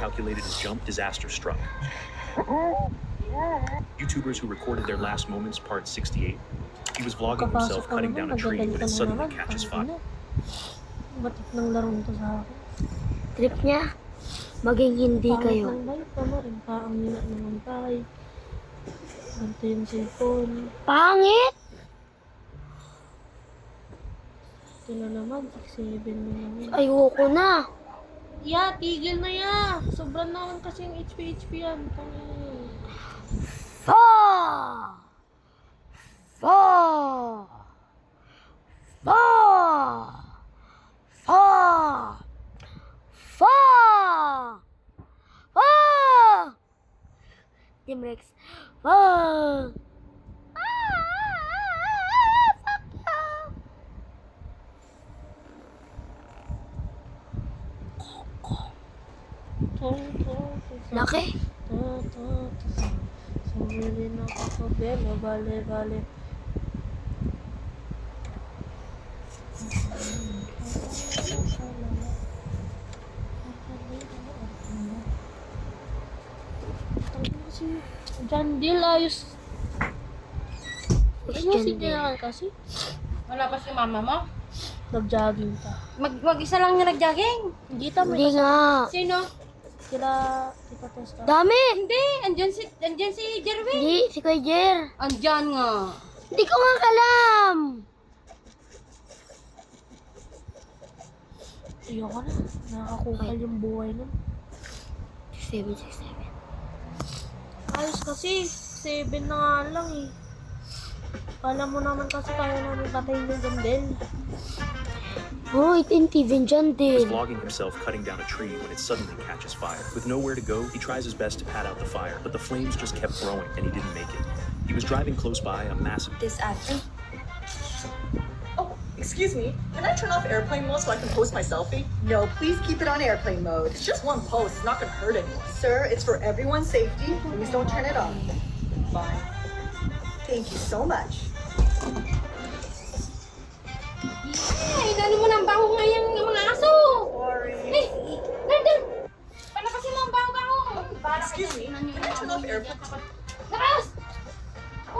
calculated his jump, disaster struck. YouTubers who recorded their last moments, part 68. He was vlogging himself cutting down a tree when it suddenly catches fire. Batik ng larong to sa akin. Trip niya, maging hindi kayo. Pangit ng bike pa mo rin. Ang nila naman tayo. Ganito yung cellphone. Pangit! Ito na naman, 6-7 na naman. Ayoko na. Yeah, tigil na ya. Sobrang naman kasi yung HP yan. Fa! Fa! Fa! Fa! Fa! Fa! Team Rex. Fa! Laki. Sumili na ako sa belo. Bale. Jandil, ayos. Ayusin niya kasi. Wala pa si mama mo? Nag-jogging ka. Mag-isa lang niya nag-jogging? Hindi tama. Hindi nga. Sino? Sila, kita testa. Dami. Hindi, andyan si Jerwin. Hindi, si Kuya Jer. Andyan nga. Hindi ko nga kalam. Ayoko na. Nakakukal yung buhay nun. 7. Ayos kasi. 7 na nga lang eh. Alam mo naman kasi kaya namin patayin yung Jandel. Oh, ito yung TV dyan He was din. vlogging himself cutting down a tree when it suddenly catches fire. With nowhere to go, he tries his best to pat out the fire, but the flames just kept growing and he didn't make it. He was driving close by a massive... This after? Oh, excuse me. Can I turn off airplane mode so I can post my selfie? No, please keep it on airplane mode. It's just one post. It's not going to hurt anyone. Sir, it's for everyone's safety. Please don't turn it off. Fine. Thank you so much. Ay, nano mo ng baho nga yung mga aso. Sorry. Ay, nandun. Palapasin mo ang baho-baho. Excuse me. Can I turn off airplane? Lakas!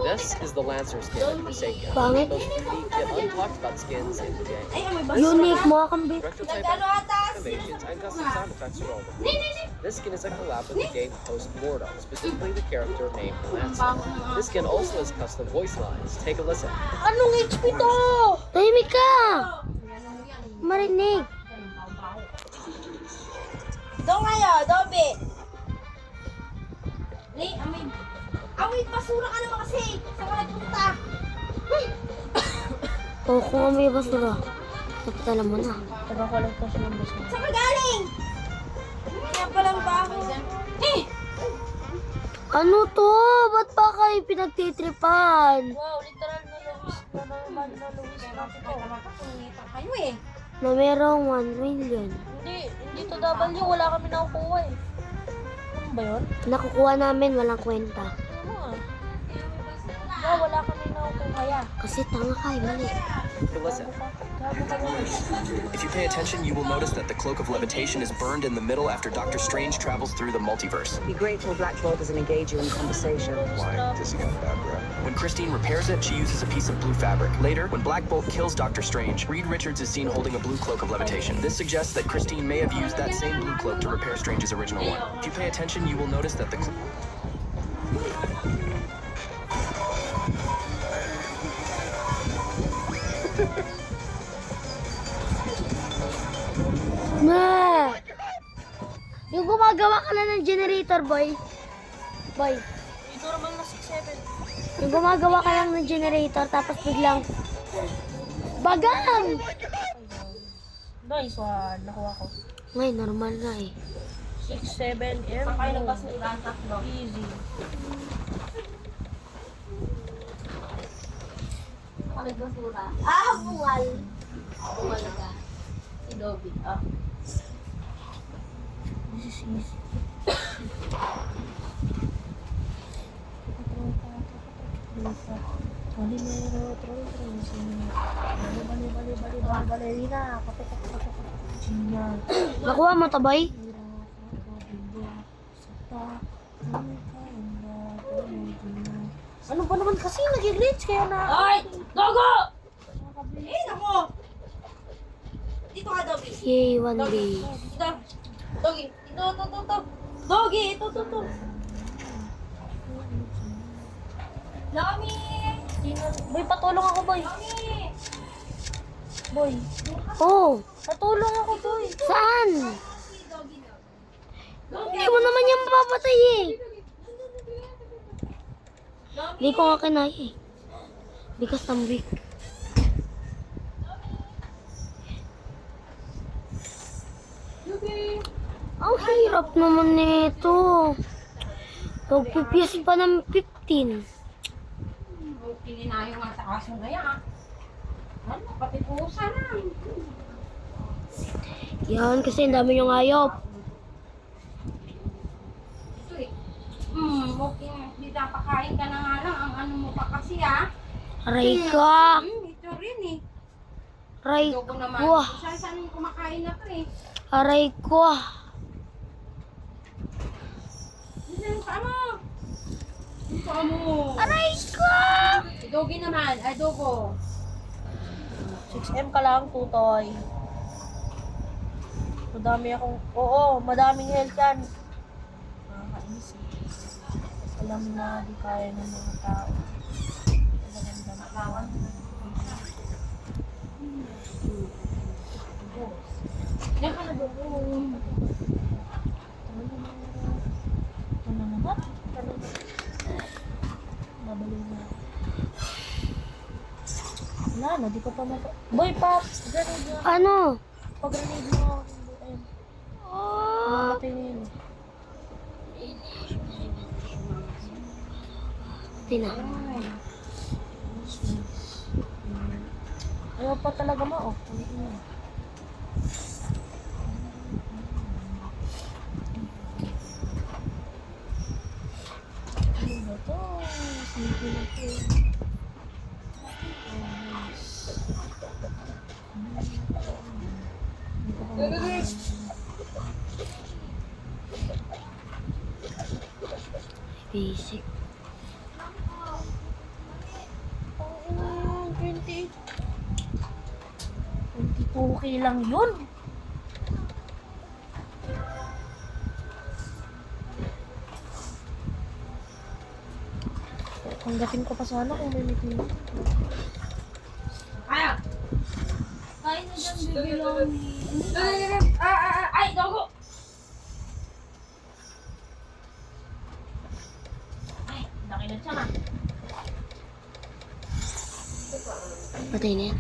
This is the Lancer skin of Forsaken. Pangit. Most unique yet untalked about skins in the game. Ay, amoy baso. Unique mo kambit. Director type Nagano atas? animations and custom sound effects are all Ni. This skin is a collab with the game host Mortal, specifically the character named Lancer. This skin also has custom voice lines. Take a listen. Anong HP to? Tahimik ka. Marinig. Doon kayo, Dobby. Ni, amoy. Amoy, basura ka naman kasi. Saan ka nagpunta? O, kung may basura. Dapat alam mo na. Nagkakulit ko siya ng basura. Saan ka galing? Kaya palang baho. Eh! Ano to? Ba't pa kayo pinagtitripan? Wow, literal na Luis. Na Luis natin to. Kumita kayo eh. Na merong 1 million. Hindi to W. Wala kami nakukuha eh. Ano ba yun? Nakukuha namin, walang kwenta. Ano ah? Yeah, wala kami nakukuha ya. Kasi tanga ka, mali. Take a listen. Gago ka naman. If you pay attention, you will notice that the Cloak of Levitation is burned in the middle after Doctor Strange travels through the multiverse. Be grateful Black Bolt doesn't engage you in conversation. Why? When Christine repairs it, she uses a piece of blue fabric. Later, when Black Bolt kills Doctor Strange, Reed Richards is seen holding a blue Cloak of Levitation. This suggests that Christine may have used that same blue cloak to repair Strange's original one. If you pay attention, you will notice that the Na! Yung gumagawa ka na ng generator, boy. Boy. Dito naman na 6-7. Yung gumagawa ka lang ng generator, tapos biglang... Bagang! Nice one. Nakuha ko. Ngay, normal na eh. 6-7 M. Kayo na bas ng tatlo. Easy. Bakit basura? Ah, bungal. Bungal ka. Si Dobby. Ah. This is easy. Balimero, troll, balerina, kape. Nakuha mo to, boy? Ano ba naman kasi nag-glitch kaya na... Ay! Dogo! Eh, nako! Dito ka, Doggy. Yay, 1B. Dito. Doggy. Ito. Doggy, ito. Lami! Boy, patulong ako, boy. Lami! Boy, Oh, patulong ako, boy. saan? Hindi mo naman yung mapapatay eh. Hindi ko nga kinaya eh. Because I'm weak. Ang hirap naman nito. Magpipiyas pa ng 15. Pininayo nga sa kaso na yan. Ano, pati pusa na. Yan, kasi ang dami yung hayop. Ito eh. Okay. Di napakain ka na nga lang. Ang ano mo pa kasi Aray ka. Ito rin eh. Aray Dogo naman. ko. Saan kumakain na to eh. Aray ko. Ano? Ano? Aray ko. Si Doggy naman. Ay, Dogo. 6M ka lang, tutoy. Madami akong... Oo, madaming health yan. Nakakainis eh. Alam na, di kaya ng mga tao. Maganda matlawan. Yan ka na, Dogo. Ano naman? Babalik na. Wala na, di ko pa Boy, Pop! Grenade na. Ano? Pag-grenade mo ako. Ayun. Nakakatay na yun. Tina. Ayaw pa talaga ma-off. Ano ba to? Sneaky na to. Basic. Oh, 20. 22k lang yun. Tanggapin ko pa sana kung may meeting. Kaya! Kain na dyan, baby Lomi. Ay, Dogo! Ay, laki na siya. Patay na yan.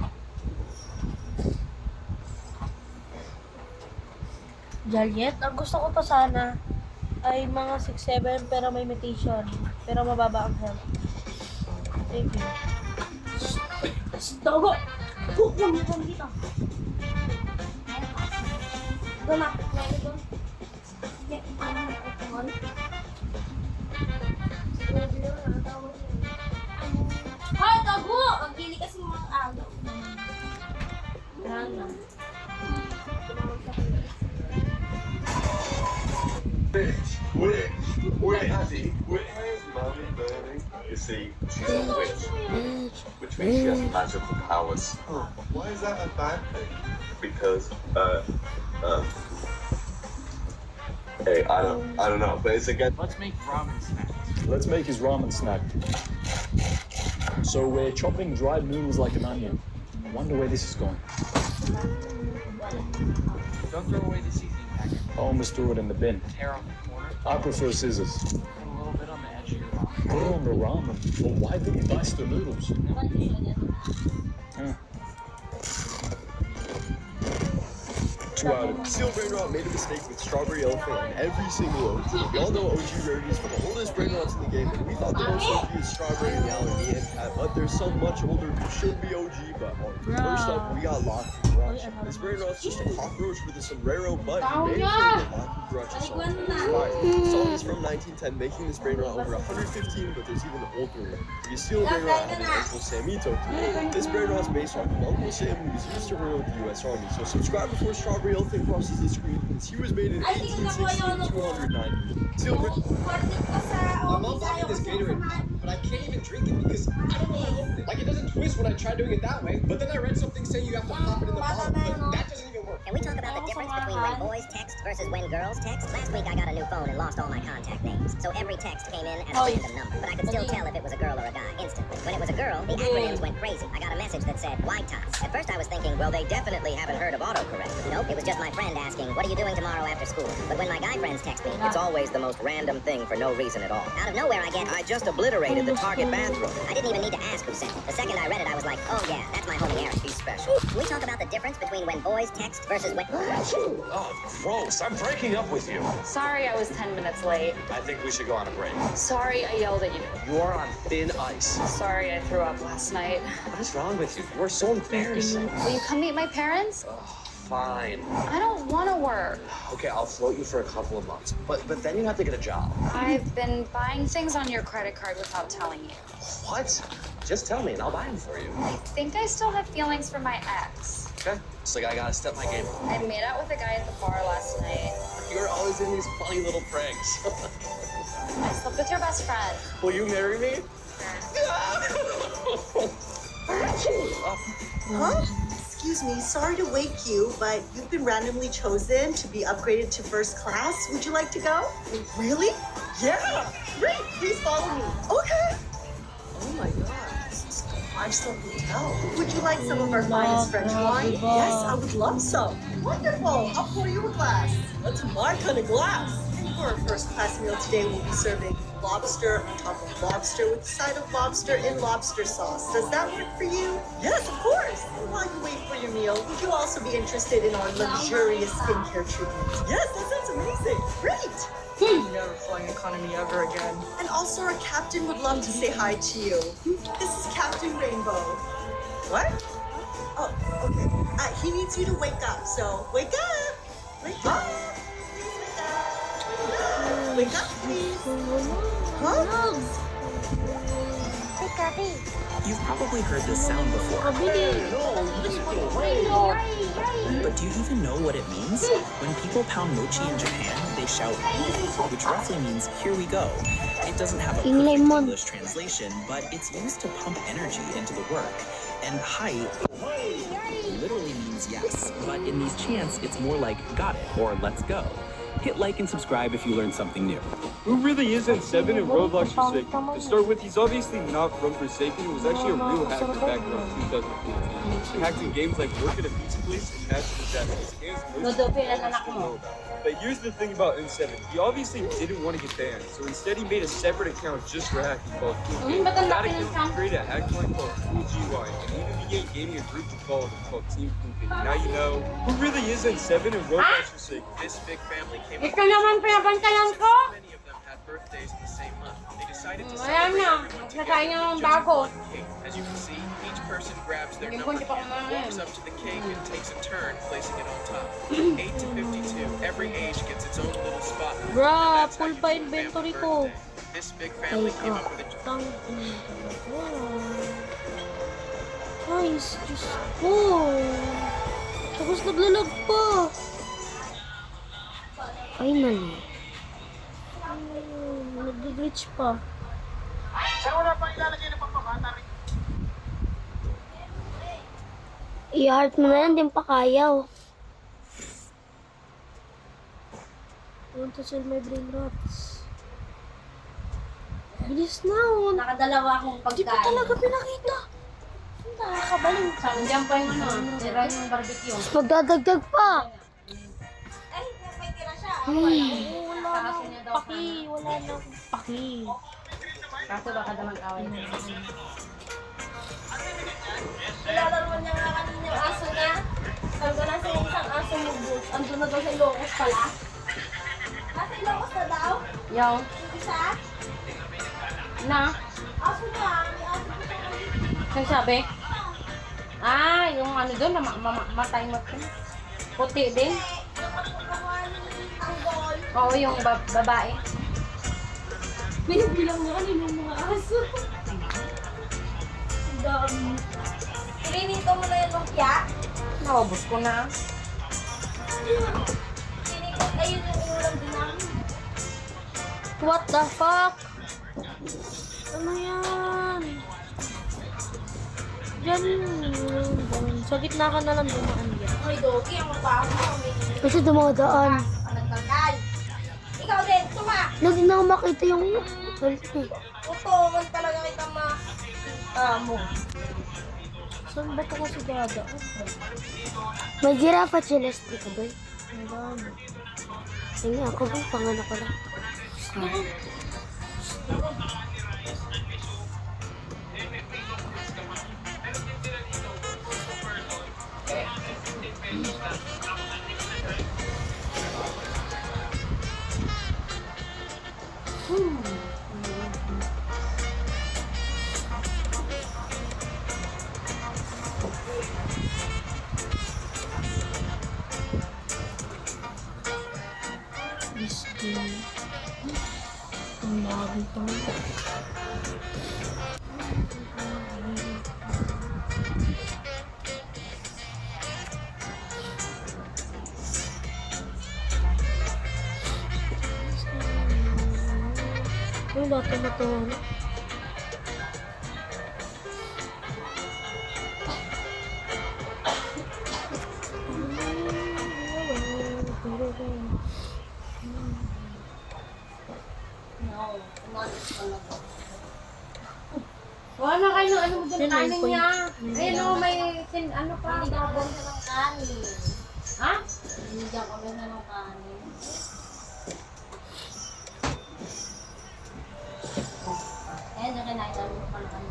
Jaliet, ang gusto ko pa sana ay mga 6-7 pero may mutation. Pero mababa ang health. Thank you. Dogo! Huwag mo dito. Doon na. Sige, ito na nagkukuhan. Hoy, Dogo! Ang gili kasi mga agaw. Rana. Wait, Daddy, where's Mommy burning? You see, she's a witch, which means she has magical powers. Oh, why is that a bad thing? Because, hey, I don't know, but it's against. Let's make ramen snacks. Let's make his ramen snack. So we're chopping dried noodles like an onion. I wonder where this is going. Don't throw away the seasoning packet. I almost threw it in the bin. Tear off the corner. I prefer scissors. Put a little bit on the edge of your ramen. Put it on the ramen. But why did he dice the noodles? Huh. 2 out of Steel Brainrot made a mistake with Strawberry Elephant in every single OG. We all know OG rarities for the oldest Brainrots in the game, and we thought the most OG is Strawberry and Yalini and Cat, but there's some much older who should be OG, but first up, we got Locky Grudge. This Brainrot's just a cockroach with a sombrero, but he made it for the Locky Grudge song. The song is from 1910, making this Brainrot over 115, but there's even an older one. The Steel Brainrot having Uncle Samito too. This Brainrot's based on Uncle Sam, who was used to rule the US Army, so subscribe before Strawberry Strawberry Elephant crosses the screen, and she was made in 1860 to 290. Still, My mom bought me this Gatorade, but I can't even drink it because I don't know how to open it. Like, it doesn't twist when I try doing it that way. But then I read something saying you have to pop it in the bottle, but that doesn't even work. Can we talk about the difference between when boys text versus when girls text? Last week I got a new phone and lost all my contact names. So every text came in as a random number. But I could still tell if it was a girl or a guy instantly. When it was a girl, the acronyms went crazy. I got a message that said white tots. At first I was thinking, well, they definitely haven't heard of autocorrect. Nope, it was just my friend asking, what are you doing tomorrow after school? But when my guy friends text me, it's always the most random thing for no reason at all. Out of nowhere I get, I just obliterated the Target bathroom. I didn't even need to ask who sent it. The second I read it, I was like, oh yeah, that's my homie Eric. He's special. Can we talk about the difference between when boys text versus when... Oh, gross. I'm breaking up with you. Sorry I was 10 minutes late. I think we should go on a break. Sorry I yelled at you. You're on thin ice. Sorry I threw up last night. What is wrong with you? You're so embarrassing. Will you come meet my parents? Fine. I don't want to work. Okay, I'll float you for a couple of months. But then you have to get a job. I've been buying things on your credit card without telling you. What? Just tell me and I'll buy them for you. I think I still have feelings for my ex. Okay. It's like I gotta step my game up. I made out with a guy at the bar last night. You're always in these funny little pranks. I slept with your best friend. Will you marry me? Huh? Excuse me, sorry to wake you, but you've been randomly chosen to be upgraded to first class. Would you like to go? Really? Yeah! Great! Please follow me. Okay! Oh my god, this is a five-star hotel. Would you like some of our finest French wine? Yes, I would love some. Wonderful! I'll pour you a glass. That's my kind of glass. And for our first class meal today, we'll be serving lobster on top of lobster with a side of lobster in lobster sauce. Does that work for you? Yes, of course. And while you wait for your meal, would you also be interested in our luxurious skincare treatment? Yes, that sounds amazing. Great. Never flying economy ever again. And also our captain would love to say hi to you. This is Captain Rainbow. What? Oh, okay. He needs you to wake up, so wake up. Wake up. Please wake up. Wake up, please. Huh? You've probably heard this sound before. But do you even know what it means? When people pound mochi in Japan, they shout, which roughly means, here we go. It doesn't have a perfect English translation, but it's used to pump energy into the work. And hai literally means yes, but in these chants, it's more like got it or let's go. Hit like and subscribe if you learned something new. Who really is N7 in Roblox Forsaken? To start with, he's obviously not from Forsaken. It was actually a real hacker back around 2014. He hacked in games like Work at a Pizza Place and Natural Disasters. Games most people know about. But here's the thing about N7. He obviously didn't want to get banned, so instead he made a separate account just for hacking called Cool. That account created a hack line called Cool GY, and even began gaming a group to follow them called Team Cool. Now you know who really is N7 in Roblox Forsaken. This big family came Ikaw naman pinabantayan ko. Many of them had birthdays in the same month. They decided to Ayan celebrate na. everyone Nagkakain together na ng with just bago. one cake. As you can see, each person grabs their Hindi number ko pa candle, kumain. walks up to the cake, and takes a turn placing it on top. 8 to 52, every age gets its own little spot. Bra, full pa inventory ko. This big family came up with a Ay, Diyos ko. Tapos naglalag pa. Finally. Nag-glitch pa. I-heart mo na yan, din pa kaya. Oh. I want to sell my brain rots. Bilis na, oh. Nakadalawa akong pagkain. Di pa talaga pinakita. Nakakabaling. Nandiyan pa yung tira yung barbecue. Magdadagdag pa. Ay, may tira siya. Wala na paki. Wala na paki. Kaso baka damang kaway. Nilalaro niya nga kanina yung aso niya. Sabi ko nasa yung isang aso mo, Bruce. Andun na daw sa Ilocos pala. Nasa Ilocos na daw? Yung. Yung isa? Na. Aso niya. May aso niya. Saan sabi? Ah, yung ano doon, matay mo. Puti din. Oo, yung babae. Binibilang niya kanina yung mga aso. Ang dami. Pininito mo na yung lumpia? Naubos ko na. Ayun yung ulam din namin. What the fuck? Ano yan? Diyan. Sa gitna ka na lang dumaan yan. May dogi, ang mabaho mo. Kasi dumadaan. Nagkakal. Ikaw din, tuma. Lagi na ako makita yung health eh. Utongan talaga kita makita mo. Saan ba ito kasi dada? May giraffe at celeste ka ba? Ang dami. Sige, ako ba? Panganak ko lang. Ang dami pa. Ay, dati na to. Wala kayo ng ano mo dun, Yun, kanin may niya. point. Ayun o, may ano pa. Hindi ka kumesa ng kanin. Ha? Hindi ka kumesa ng kanin. Ayan, yung kinain namin yung kanin.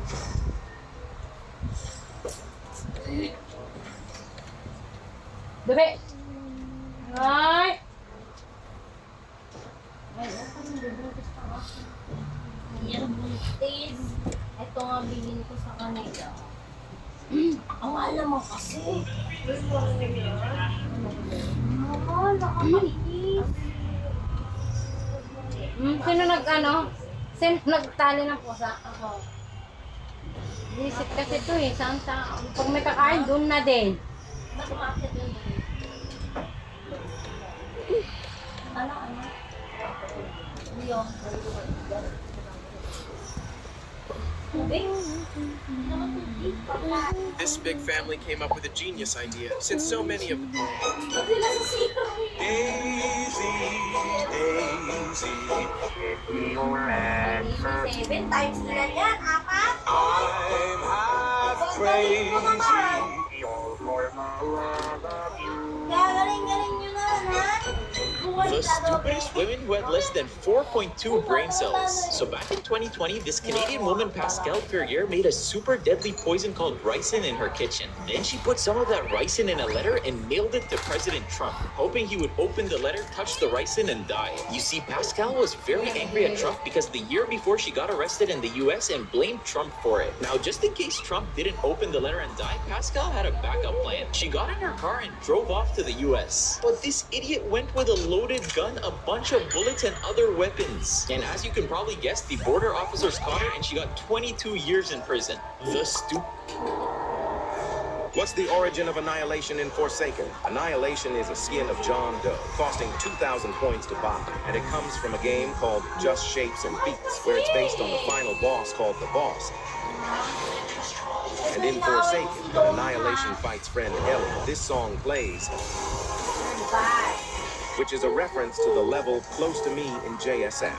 Bebe! Ay! Ay, ano yung bubuntis pa nga? Yan, buntis. Ito nga bilhin ko sa kanila. Ang alam mo kasi. Mahal, nakakainis. Sino nag-ano? Sino nagtali ng pusa? Ako. Visit kasi ito eh. Saan sa... Pag may kakain, doon na din. Ba't umakit yun? Ano? Leo. This big family came up with a genius idea, since so many of them. Seven times nila yan, apat. I'm half crazy. Gagaling-galing nyo na, ha? The stupidest women who had less than 4.2 brain cells. So back in 2020, this Canadian woman, Pascal Ferrier, made a super deadly poison called ricin in her kitchen. Then she put some of that ricin in a letter and mailed it to President Trump, hoping he would open the letter, touch the ricin, and die. You see, Pascal was very angry at Trump because the year before she got arrested in the US and blamed Trump for it. Now, just in case Trump didn't open the letter and die, Pascal had a backup plan. She got in her car and drove off to the US. But this idiot went with a loaded gun, a bunch of bullets, and other weapons. And as you can probably guess, the border officers caught her and she got 22 years in prison. The What's the origin of Annihilation in Forsaken? Annihilation is a skin of John Doe, costing 2,000 points to buy. And it comes from a game called Just Shapes and Beats, where it's based on the final boss called The Boss. And in Forsaken, when Annihilation fights friend Ellie, this song plays, which is a reference to the level Close to Me in JSF.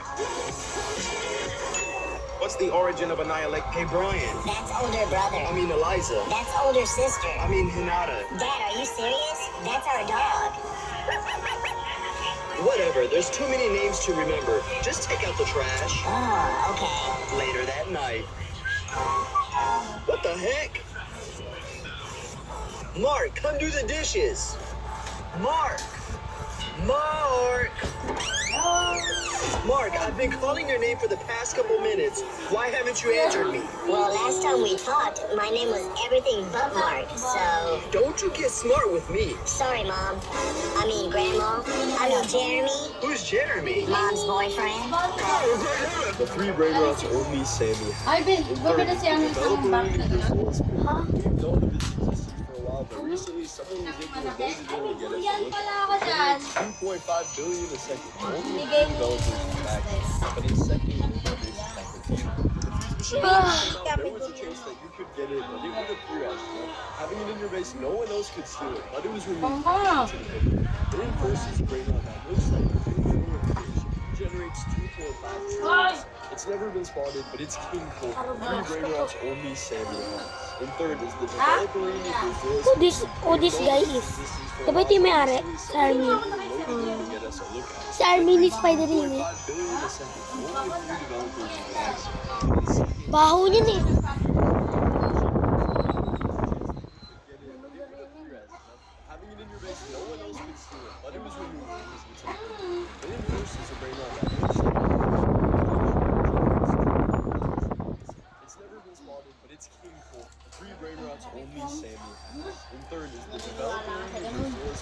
What's the origin of Annihilate? Hey, Brian. That's older brother. I mean, Eliza. That's older sister. I mean, Hinata. Dad, are you serious? That's our dog. Whatever, there's too many names to remember. Just take out the trash. Oh, okay. Later that night. What the heck? Mark, come do the dishes. Mark! Mark! Mark, I've been calling your name for the past couple minutes. Why haven't you answered me? Well, last time we talked, my name was everything but Mark, so... Don't you get smart with me. Sorry, Mom. I mean, Grandma. I mean, Jeremy. Who's Jeremy? Mom's boyfriend. The three brain rots only Sammy. Ay, bumili siya ng isang bank na gano'n. Known of its existence for a while out, but recently someone was able to build a game to get us Yan a look pala at ako it. dyan. Generates 2.5 billion a second. Only a Bigay few ni developers in fact, but in second, it's When the Fuse machine came out, there was a chance that you could get it, but it would appear as well. Having it in your base, no one else could steal it, but it was removed to the paper. Then versus Brainrot, that looks like a big creation. Generates 2.5 trillion. It's never been spotted, but it's king for 3 Brainrots only Sammy has. And third is the developer in Who this guy is? Diba ito yung may-ari? Si Armin. Si Armin ni Spider-Man eh. Baho niyan eh. Having it in your base, no one else could steal it, but it was removed because it's a then versus a Brainrot that looks like it's never been spotted, but it's king for 3 Brainrots only Sammy has. And third is the developer in the resource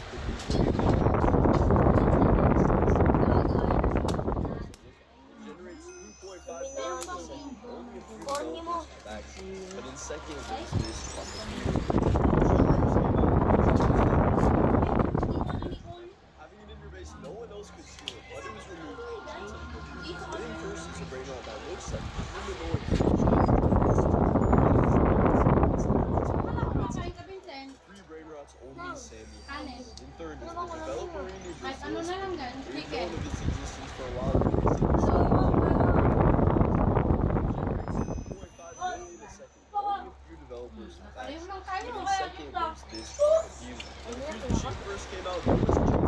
generates 2.5 billion a second, only a few developers back. But in second is this having it in your base, no one else could steal it, but it was removed. Then first is a Brainrot that looks like a humanoid creature. 3 Brainrots only Sammy has. And third is the developer in the resource. There's known of its existence for a while. Developers in fact. Even second there's this Fuse. When the Fuse machine first came out, there was a chance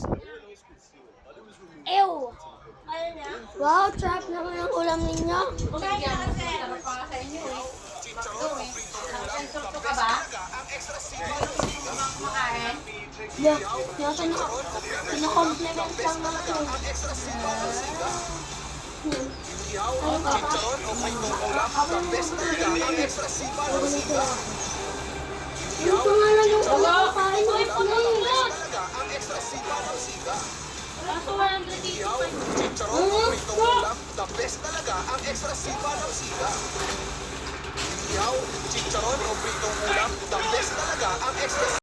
that no one else could steal it, but it was removed. Ew! Wow, trap na lang ang ulam ninyo. Yeah, yata na pina-compliment lang natin. Ano pa nga lang yung kumakain ng The best talaga ang extra sipa ng siga. Ihaw, chicharon o pritong ulam, the best talaga ang extra